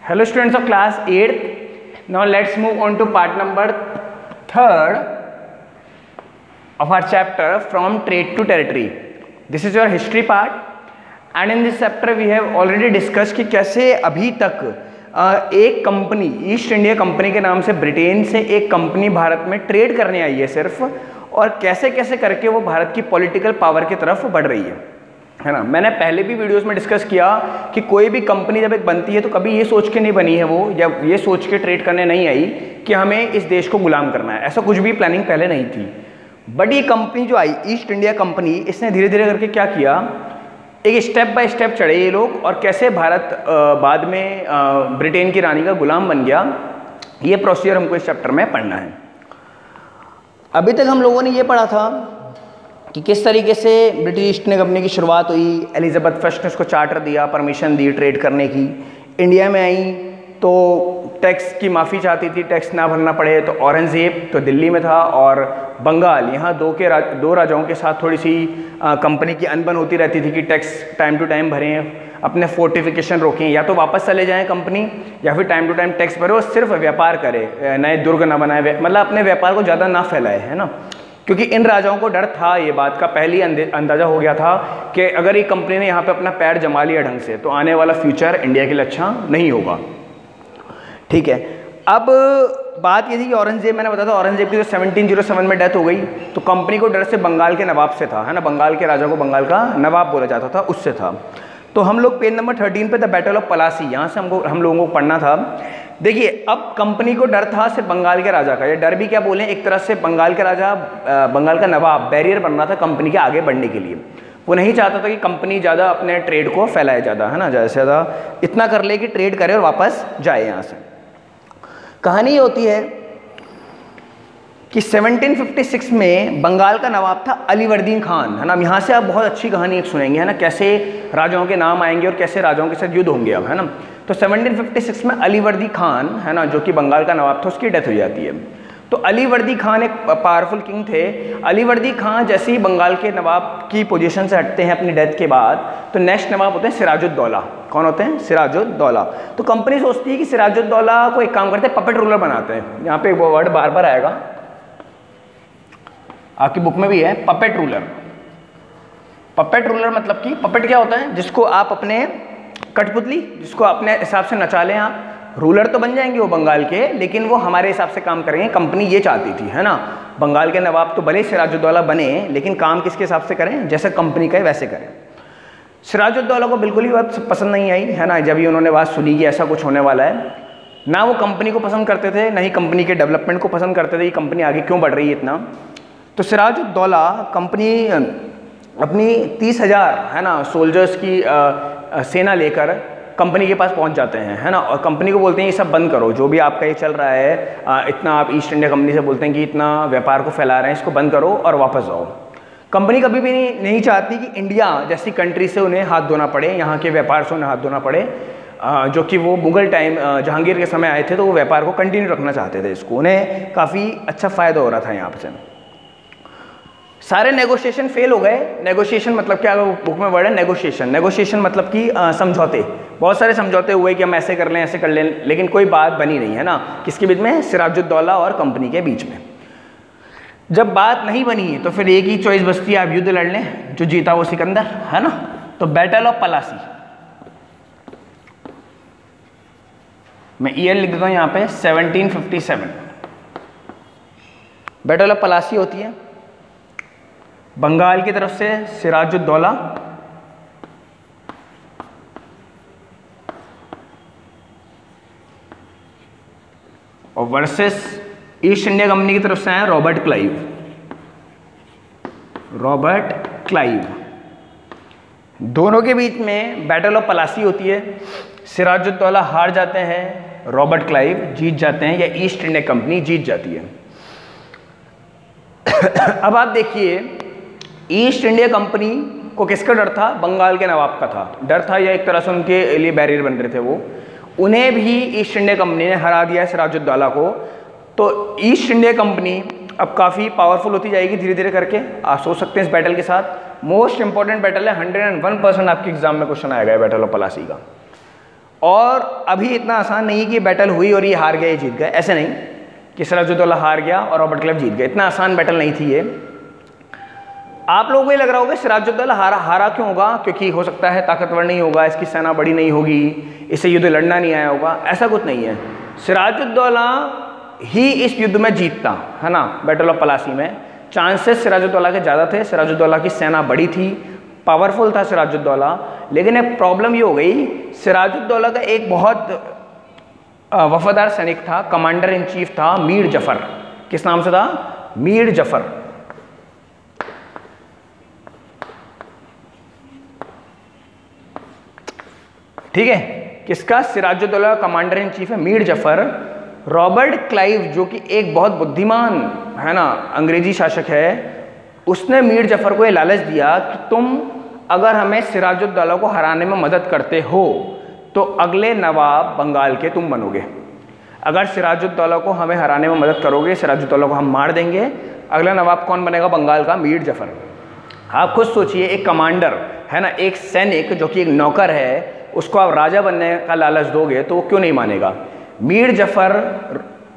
Hello students of class 8th. Now let's move on to part number 3rd of our chapter from trade to territory. This is your history part and in this chapter we have already discussed कि कैसे अभी तक एक company east India company के नाम से Britain से एक कंपनी भारत में ट्रेड करने आई है सिर्फ, और कैसे कैसे करके वो भारत की पॉलिटिकल पावर की तरफ बढ़ रही है ना। मैंने पहले भी वीडियोस में डिस्कस किया कि कोई भी कंपनी जब एक बनती है तो कभी ये सोच के नहीं बनी है वो, या ये सोच के ट्रेड करने नहीं आई कि हमें इस देश को गुलाम करना है, ऐसा कुछ भी प्लानिंग पहले नहीं थी। बट ये कंपनी जो आई ईस्ट इंडिया कंपनी, इसने धीरे धीरे करके क्या किया, एक स्टेप बाय स्टेप चढ़े ये लोग, और कैसे भारत बाद में ब्रिटेन की रानी का गुलाम बन गया, ये प्रोसीजर हमको इस चैप्टर में पढ़ना है। अभी तक हम लोगों ने ये पढ़ा था कि किस तरीके से ब्रिटिश ईस्ट इंडिया कंपनी की शुरुआत हुई। एलिजाबेथ फर्स्ट ने उसको चार्टर दिया, परमिशन दी ट्रेड करने की। इंडिया में आई तो टैक्स की माफ़ी चाहती थी, टैक्स ना भरना पड़े, तो औरंगज़ेब तो दिल्ली में था और बंगाल, यहाँ दो राजाओं के साथ थोड़ी सी कंपनी की अनबन होती रहती थी कि टैक्स टाइम टू टाइम भरें, अपने फोर्टिफिकेशन रोकें, या तो वापस चले जाएं कंपनी, या फिर टाइम टू टाइम टैक्स भरे और सिर्फ व्यापार करे, नए दुर्ग ना बनाए, मतलब अपने व्यापार को ज़्यादा ना फैलाए, है ना। क्योंकि इन राजाओं को डर था, ये बात का पहले ही अंदाज़ा हो गया था कि अगर ये कंपनी ने यहाँ पे अपना पैर जमा लिया ढंग से तो आने वाला फ्यूचर इंडिया के लिए अच्छा नहीं होगा। ठीक है, अब बात ये थी कि औरंगज़ेब, मैंने बताया था औरंगज़ेब की जो 1707 में डेथ हो गई, तो कंपनी को डर से बंगाल के नवाब से था, है ना, बंगाल के राजा को बंगाल का नवाब बोला जाता था, उससे था। तो हम लोग पेज नंबर 13 पे द बैटल ऑफ पलासी, यहाँ से हम लोगों को पढ़ना था। देखिए, अब कंपनी को डर था सिर्फ बंगाल के राजा का, ये डर भी क्या बोले, एक तरह से बंगाल के राजा, बंगाल का नवाब बैरियर बन रहा था कंपनी के आगे बढ़ने के लिए। वो नहीं चाहता था कि कंपनी ज़्यादा अपने ट्रेड को फैलाए, ज़्यादा, है ना, ज़्यादा से ज़्यादा इतना कर ले कि ट्रेड करे और वापस जाए यहाँ से। कहानी ये होती है कि 1756 में बंगाल का नवाब था अलीवर्दीन खान, है ना। यहाँ से आप बहुत अच्छी कहानी एक सुनेंगे, है ना, कैसे राजाओं के नाम आएंगे और कैसे राजाओं के साथ युद्ध होंगे अब, है ना। तो 1756 में अलीवर्दी खान, है ना, जो कि बंगाल का नवाब था, उसकी डेथ हो जाती है। तो अलीवर्दी खान एक पावरफुल किंग थे। अलीवर्दी खान जैसे ही बंगाल के नवाब की पोजीशन से हटते हैं अपनी डेथ के बाद, तो नेक्स्ट नवाब होते हैं सिराजुद्दौला। कौन होते हैं? सिराजुद्दौला। तो कंपनी सोचती है कि सिराजुद्दौला को एक काम करते हैं, पपेट रूलर बनाते हैं। यहाँ पे वो वर्ड बार बार आएगा, आपकी बुक में भी है, पपेट रूलर। पपेट रूलर मतलब कि पपेट क्या होता है? जिसको आप अपने कठपुतली, जिसको अपने हिसाब से नचा लें आप। रूलर तो बन जाएंगे वो बंगाल के, लेकिन वो हमारे हिसाब से काम करेंगे। कंपनी ये चाहती थी, है ना, बंगाल के नवाब तो भले सिराजुद्दौला बने, लेकिन काम किसके हिसाब से करें, जैसे कंपनी का वैसे करें। सिराजुद्दौला को बिल्कुल ही बात पसंद नहीं आई, है ना। जब ही उन्होंने बात सुनी कि ऐसा कुछ होने वाला है, ना वो कंपनी को पसंद करते थे, ना ही कंपनी के डेवलपमेंट को पसंद करते थे, ये कंपनी आगे क्यों बढ़ रही है इतना। तो सिराजुद्दौला कंपनी अपनी 30,000, है ना, सोल्जर्स की सेना लेकर कंपनी के पास पहुंच जाते हैं, है ना, और कंपनी को बोलते हैं ये सब बंद करो, जो भी आपका ये चल रहा है, इतना आप ईस्ट इंडिया कंपनी से बोलते हैं कि इतना व्यापार को फैला रहे हैं, इसको बंद करो और वापस जाओ। कंपनी कभी भी नहीं चाहती कि इंडिया जैसी कंट्री से उन्हें हाथ धोना पड़े, यहाँ के व्यापार से उन्हें हाथ धोना पड़े, जो कि वो मुगल टाइम जहांगीर के समय आए थे, तो वो व्यापार को कंटिन्यू रखना चाहते थे। इसको उन्हें काफ़ी अच्छा फ़ायदा हो रहा था यहाँ से। सारे नेगोशिएशन फेल हो गए। नेगोशिएशन मतलब क्या, बुक में वर्ड है नेगोशिएशन। नेगोशिएशन मतलब कि समझौते, बहुत सारे समझौते हुए कि हम ऐसे कर लें, ऐसे कर लें, लेकिन कोई बात बनी नहीं, है ना, किसके बीच में, सिराजुद्दौला और कंपनी के बीच में। जब बात नहीं बनी है तो फिर एक ही चॉइस बचती है, आप युद्ध लड़ लें, जो जीता वो सिकंदर, है ना। तो बैटल ऑफ पलासी, मैं ईयर लिख देता हूँ यहाँ पे 1757। बैटल ऑफ पलासी होती है बंगाल की तरफ से सिराजुद्दौला और वर्सेस ईस्ट इंडिया कंपनी की तरफ से आए रॉबर्ट क्लाइव। रॉबर्ट क्लाइव, दोनों के बीच में बैटल ऑफ पलासी होती है। सिराजुद्दौला हार जाते हैं, रॉबर्ट क्लाइव जीत जाते हैं, या ईस्ट इंडिया कंपनी जीत जाती है। अब आप देखिए, ईस्ट इंडिया कंपनी को किसका डर था? बंगाल के नवाब का था डर था, या एक तरह से उनके लिए बैरियर बन रहे थे वो। उन्हें भी ईस्ट इंडिया कंपनी ने हरा दिया सिराजुद्दौला को। तो ईस्ट इंडिया कंपनी अब काफ़ी पावरफुल होती जाएगी धीरे धीरे करके, आप सोच सकते हैं इस बैटल के साथ। मोस्ट इंपॉर्टेंट बैटल है, 101% आपके एग्जाम में क्वेश्चन आएगा बैटल ऑफ पलासी का। और अभी इतना आसान नहीं कि बैटल हुई और ये हार गए, ये जीत गए, ऐसे नहीं कि सिराजुद्दौला हार गया और रॉबर्ट क्लाइव जीत गए। इतना आसान बैटल नहीं थी ये। आप लोगों को ये लग रहा होगा सिराजुद्दौला हारा क्यों होगा? क्योंकि हो सकता है ताकतवर नहीं होगा, इसकी सेना बड़ी नहीं होगी, इसे युद्ध लड़ना नहीं आया होगा। ऐसा कुछ नहीं है। सिराजुद्दौला ही इस युद्ध में जीतता, है ना। बैटल ऑफ पलासी में चांसेस सिराजुद्दौला के ज़्यादा थे। सिराजुद्दौला की सेना बड़ी थी, पावरफुल था सिराजुद्दौला। लेकिन एक प्रॉब्लम ये हो गई, सिराजुद्दौला का एक बहुत वफादार सैनिक था, कमांडर इन चीफ था मीर जफर। किस नाम से था? मीर जफर। ठीक है, किसका? सिराजुद्दौला कमांडर इन चीफ है मीर जफर। रॉबर्ट क्लाइव जो कि एक बहुत बुद्धिमान, है ना, अंग्रेजी शासक है, उसने मीर जफर को ये लालच दिया कि तुम अगर हमें सिराजुद्दौला को हराने में मदद करते हो तो अगले नवाब बंगाल के तुम बनोगे। अगर सिराजुद्दौला को हमें हराने में मदद करोगे, सिराजुद्दौला को हम मार देंगे, अगला नवाब कौन बनेगा बंगाल का? मीर जफर। आप खुद सोचिए, एक कमांडर, है ना, एक सैनिक जो कि एक नौकर है, उसको आप राजा बनने का लालच दोगे तो वो क्यों नहीं मानेगा? मीर जफर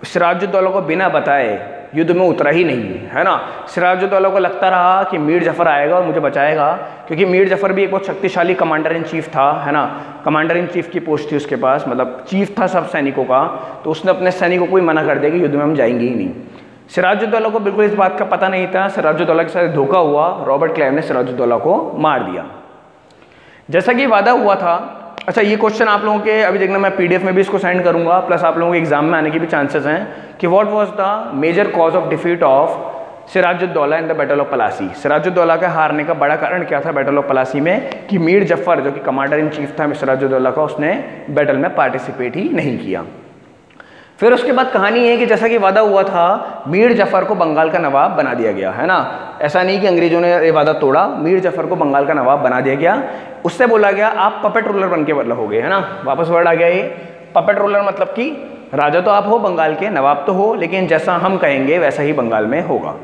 सिराजुद्दौला को बिना बताए युद्ध में उतरा ही नहीं, है ना। सिराजुद्दौला को लगता रहा कि मीर जफर आएगा और मुझे बचाएगा, क्योंकि मीर जफर भी एक बहुत शक्तिशाली कमांडर इन चीफ था, है ना। कमांडर इन चीफ की पोस्ट थी उसके पास, मतलब चीफ था सब सैनिकों का। तो उसने अपने सैनिकों को ही मना कर दिया कि युद्ध में हम जाएंगे ही नहीं। सिराजुद्दौला को बिल्कुल इस बात का पता नहीं था। सिराजुद्दौला के साथ धोखा हुआ, रॉबर्ट क्लाइव ने सिराजुद्दौला को मार दिया जैसा कि वादा हुआ था। अच्छा, ये क्वेश्चन आप लोगों के अभी देखना, मैं पीडीएफ में भी इसको सेंड करूंगा, प्लस आप लोगों के एग्जाम में आने की भी चांसेस हैं कि what was the major cause of defeat of Sirajuddaulah in the battle of Plassey. Sirajuddaulah के हारने का बड़ा कारण क्या था बैटल ऑफ पलासी में? कि मीर जफर जो कि कमांडर इन चीफ था सिराजुद्दौला का, उसने बैटल में पार्टिसिपेट ही नहीं किया। फिर उसके बाद कहानी है कि जैसा कि वादा हुआ था, मीर जफर को बंगाल का नवाब बना दिया गया, है ना। ऐसा नहीं कि अंग्रेजों ने ये वादा तोड़ा, मीर जफर को बंगाल का नवाब बना दिया गया। उससे बोला गया आप पपेट रूलर बन के हो गए, है ना। वापस वर्ड आ गया ये पपेट रूलर, मतलब कि राजा तो आप हो बंगाल के, नवाब तो हो, लेकिन जैसा हम कहेंगे वैसा ही बंगाल में होगा।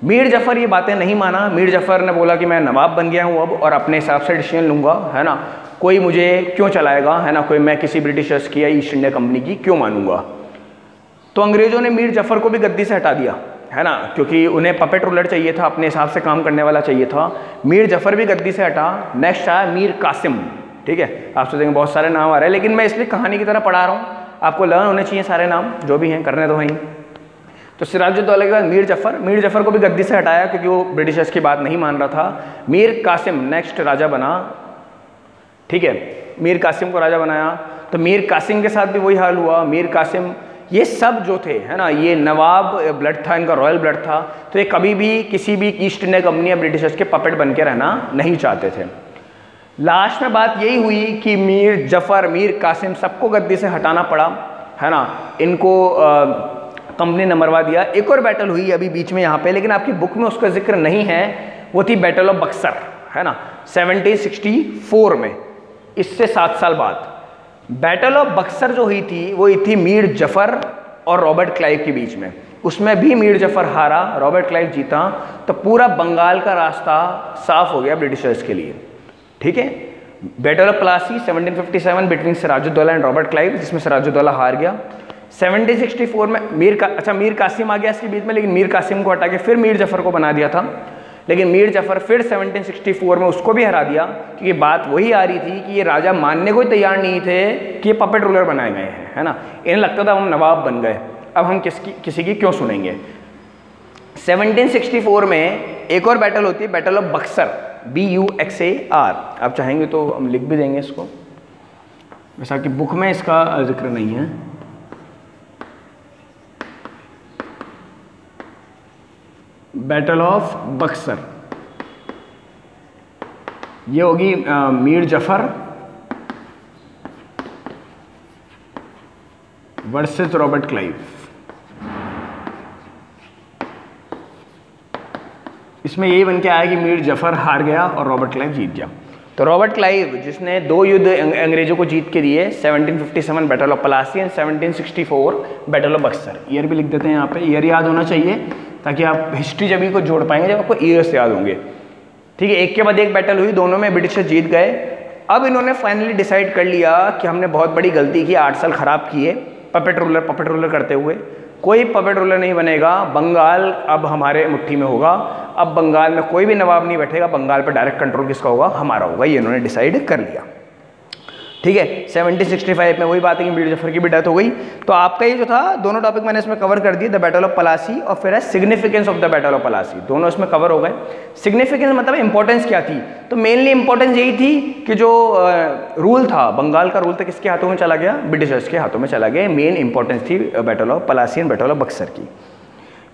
मीर जफर ये बातें नहीं माना। मीर जफर ने बोला कि मैं नवाब बन गया हूँ अब और अपने हिसाब से डिसीजन लूँगा, है ना। कोई मुझे क्यों चलाएगा, है ना, कोई मैं किसी ब्रिटिशर्स की या ईस्ट इंडिया कंपनी की क्यों मानूंगा। तो अंग्रेजों ने मीर जफर को भी गद्दी से हटा दिया, है ना, क्योंकि उन्हें पपेट रूलर चाहिए था, अपने हिसाब से काम करने वाला चाहिए था। मीर जफर भी गद्दी से हटा। नेक्स्ट आया मीर कासिम। ठीक है, आप सोचेंगे बहुत सारे नाम आ रहे हैं, लेकिन मैं इसलिए कहानी की तरह पढ़ा रहा हूँ, आपको लर्न होने चाहिए सारे नाम जो भी हैं, करने तो हैं। तो सिराजुद्दौला के बाद मीर जफर को भी गद्दी से हटाया क्योंकि वो ब्रिटिशर्स की बात नहीं मान रहा था। मीर कासिम नेक्स्ट राजा बना। ठीक है, मीर कासिम को राजा बनाया। तो मीर कासिम के साथ भी वही हाल हुआ। मीर कासिम ये सब जो थे, है ना, ये नवाब ब्लड था, इनका रॉयल ब्लड था, तो ये कभी भी किसी भी ईस्ट इंडिया कंपनी या ब्रिटिशर्स के पपेट बन के रहना नहीं चाहते थे। लास्ट में बात यही हुई कि मीर जफर, मीर कासिम सबको गद्दी से हटाना पड़ा, है ना। इनको कंपनी ने मरवा दिया। एक और बैटल हुई अभी बीच में यहाँ पे, लेकिन आपकी बुक में उसका जिक्र नहीं है, वो थी बैटल ऑफ बक्सर, है ना, 1764 में, इससे 7 साल बाद। बैटल ऑफ बक्सर जो हुई थी वो हुई थी मीर जफर और रॉबर्ट क्लाइव के बीच में। उसमें भी मीर जफर हारा, रॉबर्ट क्लाइव जीता। तो पूरा बंगाल का रास्ता साफ हो गया ब्रिटिशर्स के लिए। ठीक है, battle of Plassey 1757 between Sirajuddaulah and Robert Clive, जिसमें सिराजुद्दौला हार गया। 1764 में मीर कासिम आ गया इसके बीच में, लेकिन मीर कासिम को हटा के फिर मीर जफर को बना दिया था। लेकिन मीर जफर फिर 1764 में उसको भी हरा दिया, क्योंकि बात वही आ रही थी कि ये राजा मानने को ही तैयार नहीं थे कि ये पपेट रूलर बनाए गए हैं, है ना। इन्हें लगता था हम नवाब बन गए, अब हम किसी की क्यों सुनेंगे। 1764 में एक और बैटल होती है, बैटल ऑफ बक्सर, BUXAR। आप चाहेंगे तो हम लिख भी देंगे इसको, वैसा कि बुक में इसका जिक्र नहीं है। बैटल ऑफ बक्सर ये होगी Mir Zafar versus Robert Clive. इसमें यही बन के आया कि मीर जफर हार गया और रॉबर्ट क्लाइव जीत गया। तो रॉबर्ट क्लाइव जिसने 2 युद्ध अंग्रेजों को जीत के दिए, 1757 battle of Plassey and 1764 battle of Buxar. Year भी लिख देते हैं यहाँ पे, ईयर याद होना चाहिए ताकि आप हिस्ट्री जब भी को जोड़ पाएंगे जब आपको ईयर्स याद होंगे। ठीक है, एक के बाद एक बैटल हुई, दोनों में ब्रिटिशर्स जीत गए अब इन्होंने फाइनली डिसाइड कर लिया कि हमने बहुत बड़ी गलती की, 8 साल खराब किए पपेट रूलर करते हुए। कोई पपेट रूलर नहीं बनेगा, बंगाल अब हमारे मुट्ठी में होगा। अब बंगाल में कोई भी नवाब नहीं बैठेगा, बंगाल पर डायरेक्ट कंट्रोल किसका होगा, हमारा होगा। ये इन्होंने डिसाइड कर लिया। ठीक है, 1765 में वही बात है कि मीर जफर की भी डेथ हो गई। तो आपका ये जो था दोनों टॉपिक मैंने इसमें कवर कर दिए, द बैटल ऑफ पलासी और फिर है significance of the battle of Plassey, दोनों इसमें कवर हो गए। सिग्निफिकेंस मतलब इंपॉर्टेंस क्या थी, तो मेनली इंपॉर्टेंस यही थी कि जो रूल था, बंगाल का रूल था किसके हाथों में चला गया, ब्रिटिशर्स के हाथों में चला गया। मेन इंपॉर्टेंस थी battle of Plassey and battle of Buxar की।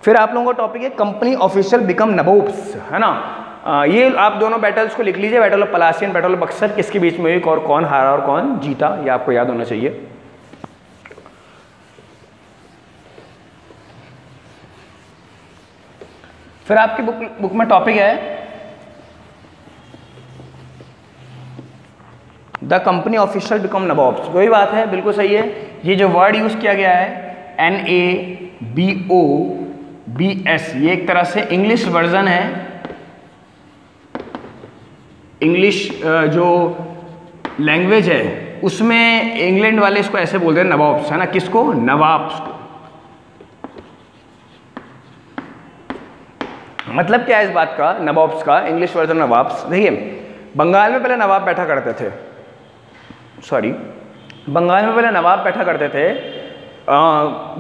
फिर आप लोगों का टॉपिक है कंपनी ऑफिशियल बिकम नवाब्स, है ना। ये आप दोनों बैटल्स को लिख लीजिए, battle of Plassey and battle of Buxar, किसके बीच में हुई और कौन हारा और कौन जीता, ये आपको याद होना चाहिए। फिर आपकी बुक में टॉपिक है the company official become nawabs. वही बात है, बिल्कुल सही है। ये जो वर्ड यूज किया गया है NABOBS, ये एक तरह से इंग्लिश वर्जन है। इंग्लिश जो लैंग्वेज है उसमें इंग्लैंड वाले इसको ऐसे बोलते हैं नवाब्स, है ना। किसको, नवाब्स को। मतलब क्या है इस बात का, नवाब्स का इंग्लिश वर्जन नवाब्स। देखिए, बंगाल में पहले नवाब बैठा करते थे, बंगाल में पहले नवाब बैठा करते थे।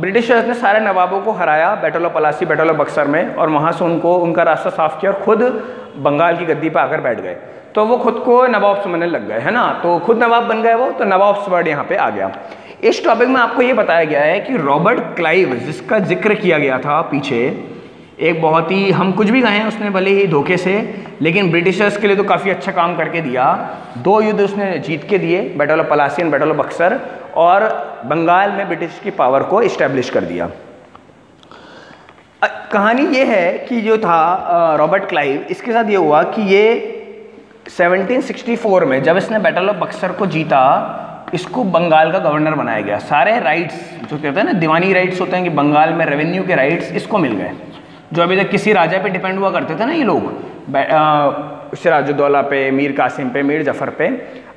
ब्रिटिशर्स ने सारे नवाबों को हराया battle of Plassey, battle of Buxar में, और वहाँ से उनका रास्ता साफ किया और खुद बंगाल की गद्दी पर आकर बैठ गए। तो वो खुद को नवाब समझने लग गए, है ना। तो खुद नवाब बन गए वो, तो नवाब्स वर्ड यहाँ पे आ गया। इस टॉपिक में आपको ये बताया गया है कि रॉबर्ट क्लाइव, जिसका जिक्र किया गया था पीछे, एक बहुत ही, हम कुछ भी कहें, उसने भले ही धोखे से, लेकिन ब्रिटिशर्स के लिए तो काफ़ी अच्छा काम करके दिया। 2 युद्ध उसने जीत के दिए, battle of Plassey and battle of Buxar, और बंगाल में ब्रिटिश की पावर को इस्टेब्लिश कर दिया। कहानी ये है कि जो था रॉबर्ट क्लाइव, इसके साथ ये हुआ कि ये 1764 में जब इसने बैटल ऑफ बक्सर को जीता, इसको बंगाल का गवर्नर बनाया गया। सारे राइट्स जो कहते हैं ना, दीवानी राइट्स होते हैं कि बंगाल में रेवेन्यू के राइट्स, इसको मिल गए। जो अभी तक किसी राजा पे डिपेंड हुआ करते थे ना ये लोग, सिराजुद्दौला पे, मीर कासिम पे, मीर जफर पे,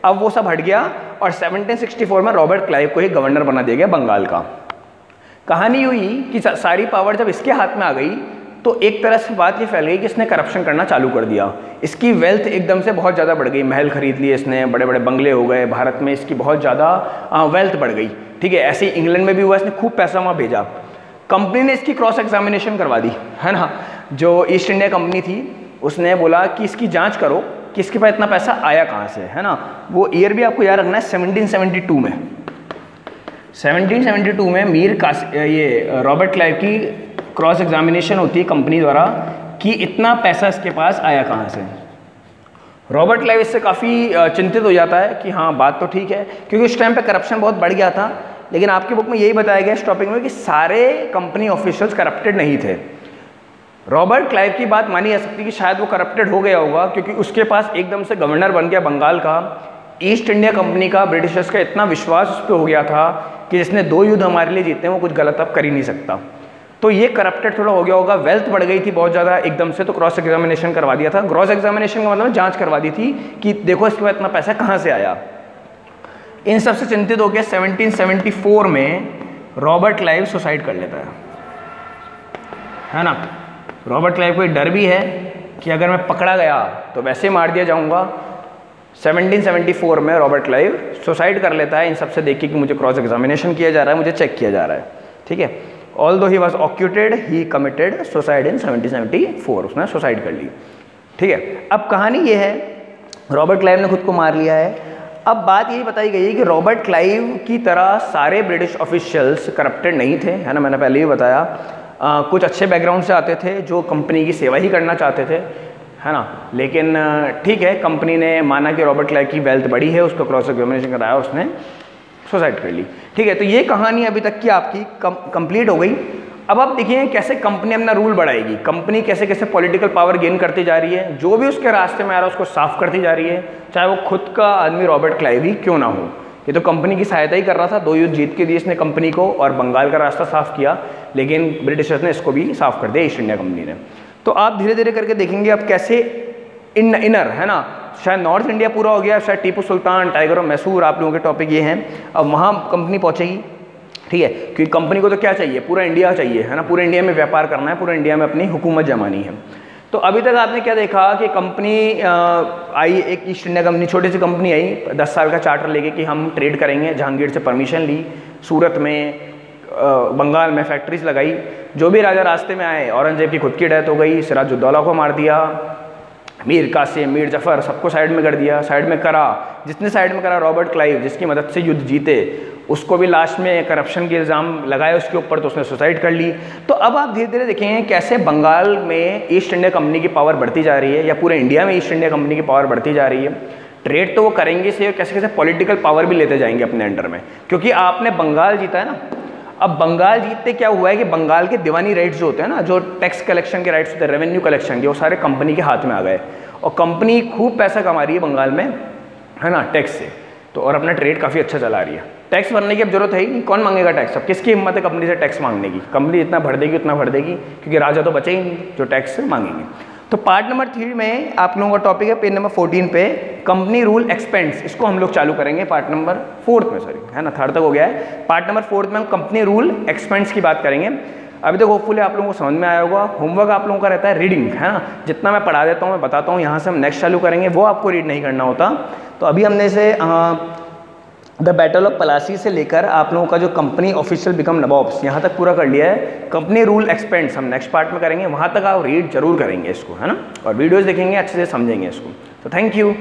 अब वो सब हट गया और 1764 में रॉबर्ट क्लाइव को ही गवर्नर बना दिया गया बंगाल का। कहानी हुई कि सारी पावर जब इसके हाथ में आ गई तो एक तरह से बात ये फैल गई कि इसने करप्शन करना चालू कर दिया। इसकी वेल्थ एकदम से बहुत ज़्यादा बढ़ गई, महल खरीद लिए इसने, बड़े बड़े बंगले हो गए, भारत में इसकी बहुत ज़्यादा वेल्थ बढ़ गई। ठीक है, ऐसे ही इंग्लैंड में भी हुआ, इसने खूब पैसा वहाँ भेजा। कंपनी ने इसकी क्रॉस एग्जामिनेशन करवा दी, है ना। जो ईस्ट इंडिया कंपनी थी उसने बोला कि इसकी जांच करो कि इसके पास इतना पैसा आया कहाँ से, है ना। वो ईयर भी आपको याद रखना है, 1772 में। 1772 में ये रॉबर्ट क्लाइव की क्रॉस एग्जामिनेशन होती है कंपनी द्वारा कि इतना पैसा इसके पास आया कहाँ से। रॉबर्ट क्लाइव इससे काफ़ी चिंतित हो जाता है कि हाँ बात तो ठीक है, क्योंकि उस टाइम पे करप्शन बहुत बढ़ गया था। लेकिन आपकी बुक में यही बताया गया इस टॉपिक में कि सारे कंपनी ऑफिशियल्स करप्टेड नहीं थे। रॉबर्ट क्लाइव की बात मानी जा सकती है कि शायद वो करप्टेड हो गया होगा, क्योंकि उसके पास एकदम से गवर्नर बन गया बंगाल का। ईस्ट इंडिया कंपनी का, ब्रिटिशर्स का इतना विश्वास उस पर हो गया था कि जिसने 2 युद्ध हमारे लिए जीते, वो कुछ गलत अब कर ही नहीं सकता। तो ये करप्टेड थोड़ा हो गया होगा, वेल्थ बढ़ गई थी बहुत ज़्यादा एकदम से, तो क्रॉस एग्जामिनेशन करवा दिया था। क्रॉस एग्जामिनेशन का मतलब जांच करवा दी थी कि देखो इसके बाद इतना पैसा कहाँ से आया। इन सब से चिंतित होकर 1774 में रॉबर्ट क्लाइव सुसाइड कर लेता है ना। रॉबर्ट क्लाइव को एक डर भी है कि अगर मैं पकड़ा गया तो वैसे मार दिया जाऊंगा। 1774 में रॉबर्ट क्लाइव सुसाइड कर लेता है इन सबसे देख के कि मुझे क्रॉस एग्जामिनेशन किया जा रहा है, मुझे चेक किया जा रहा है। ठीक है, although he was acquitted he committed suicide in 1774, उसने सुसाइड कर ली। ठीक है, अब कहानी ये है रॉबर्ट क्लाइव ने खुद को मार लिया है। अब बात यही बताई गई है कि रॉबर्ट क्लाइव की तरह सारे ब्रिटिश ऑफिशियल्स करप्टेड नहीं थे, है ना। मैंने पहले ही बताया, कुछ अच्छे बैकग्राउंड से आते थे जो कंपनी की सेवा ही करना चाहते थे, है ना। लेकिन ठीक है, कंपनी ने माना कि रॉबर्ट क्लाइव की वेल्थ बड़ी है, उसको क्रॉस एग्जामिनेशन कराया, उसने सुसाइड कर ली। ठीक है, तो ये कहानी अभी तक की आपकी कंप्लीट हो गई। अब आप देखिए कैसे कंपनी अपना रूल बढ़ाएगी, कंपनी कैसे कैसे पॉलिटिकल पावर गेन करती जा रही है, जो भी उसके रास्ते में आ रहा है उसको साफ करती जा रही है, चाहे वो खुद का आदमी रॉबर्ट क्लाइव ही क्यों ना हो। ये तो कंपनी की सहायता ही कर रहा था, 2 युद्ध जीत के दिए इसने कंपनी को और बंगाल का रास्ता साफ किया, लेकिन ब्रिटिशर्स ने इसको भी साफ कर दिया ईस्ट इंडिया कंपनी ने। तो आप धीरे धीरे करके देखेंगे अब कैसे इनर, है ना, शायद नॉर्थ इंडिया पूरा हो गया, शायद टीपू सुल्तान, टाइगर ऑफ मैसूर, आप लोगों के टॉपिक ये हैं। अब वहाँ कंपनी पहुँचेगी, ठीक है, क्योंकि कंपनी को तो क्या चाहिए, पूरा इंडिया चाहिए, है ना, पूरे इंडिया में व्यापार करना है, पूरे इंडिया में अपनी हुकूमत जमानी है। तो अभी तक आपने क्या देखा कि कंपनी आई, एक ईस्ट इंडिया कंपनी, छोटी सी कंपनी आई 10 साल का चार्टर लेके कि हम ट्रेड करेंगे, जहांगीर से परमिशन ली, सूरत में बंगाल में फैक्ट्रीज लगाई, जो भी राजा रास्ते में आए, औरंगजेब की खुद की डेथ हो गई, सिराजुद्दौला को मार दिया, मीर कासिम, मीर जफ़र, सबको साइड में कर दिया, साइड में करा, जिसने साइड में करा, रॉबर्ट क्लाइव जिसकी मदद से युद्ध जीते, उसको भी लास्ट में करप्शन के इल्ज़ाम लगाए उसके ऊपर, तो उसने सुसाइड कर ली। तो अब आप धीरे धीरे देखेंगे कैसे बंगाल में ईस्ट इंडिया कंपनी की पावर बढ़ती जा रही है, या पूरे इंडिया में ईस्ट इंडिया कंपनी की पावर बढ़ती जा रही है। ट्रेड तो वो करेंगे से, कैसे कैसे पॉलिटिकल पावर भी लेते जाएंगे अपने अंडर में, क्योंकि आपने बंगाल जीता है ना। अब बंगाल जीतते क्या हुआ है कि बंगाल के दीवानी राइट्स जो होते हैं ना, जो टैक्स कलेक्शन के राइट्स होते हैं, रेवेन्यू कलेक्शन के, वो सारे कंपनी के हाथ में आ गए, और कंपनी खूब पैसा कमा रही है बंगाल में, है ना, टैक्स से। तो और अपना ट्रेड काफ़ी अच्छा चला रही है। टैक्स भरने की अब जरूरत है ही नहीं, कौन मांगेगा टैक्स, अब किसकी हिम्मत है कंपनी से टैक्स मांगने की, कंपनी जितना भर देगी उतना भर देगी, क्योंकि राजा तो बचे ही नहीं जो टैक्स मांगेंगे। तो पार्ट नंबर 3 में आप लोगों का टॉपिक है पेज नंबर 14 पे, कंपनी रूल एक्सपेंस, इसको हम लोग चालू करेंगे पार्ट नंबर 4 में, सॉरी, है ना, 3rd तक हो गया है। पार्ट नंबर 4 में हम कंपनी रूल एक्सपेंस की बात करेंगे। अभी तक होपफुली आप लोगों को समझ में आया होगा। होमवर्क आप लोगों का रहता है रीडिंग, है ना, जितना मैं पढ़ा देता हूँ, मैं बताता हूँ, यहाँ से हम नेक्स्ट चालू करेंगे, वो आपको रीड नहीं करना होता। तो अभी हमने से द बैटल ऑफ पलासी से लेकर आप लोगों का जो कंपनी ऑफिशियल बिकम नवाब्स, यहाँ तक पूरा कर लिया है। कंपनी रूल एक्सपेंस हम नेक्स्ट पार्ट में करेंगे, वहाँ तक आप रीड जरूर करेंगे इसको, है ना, और वीडियोज़ देखेंगे, अच्छे से समझेंगे इसको। तो थैंक यू।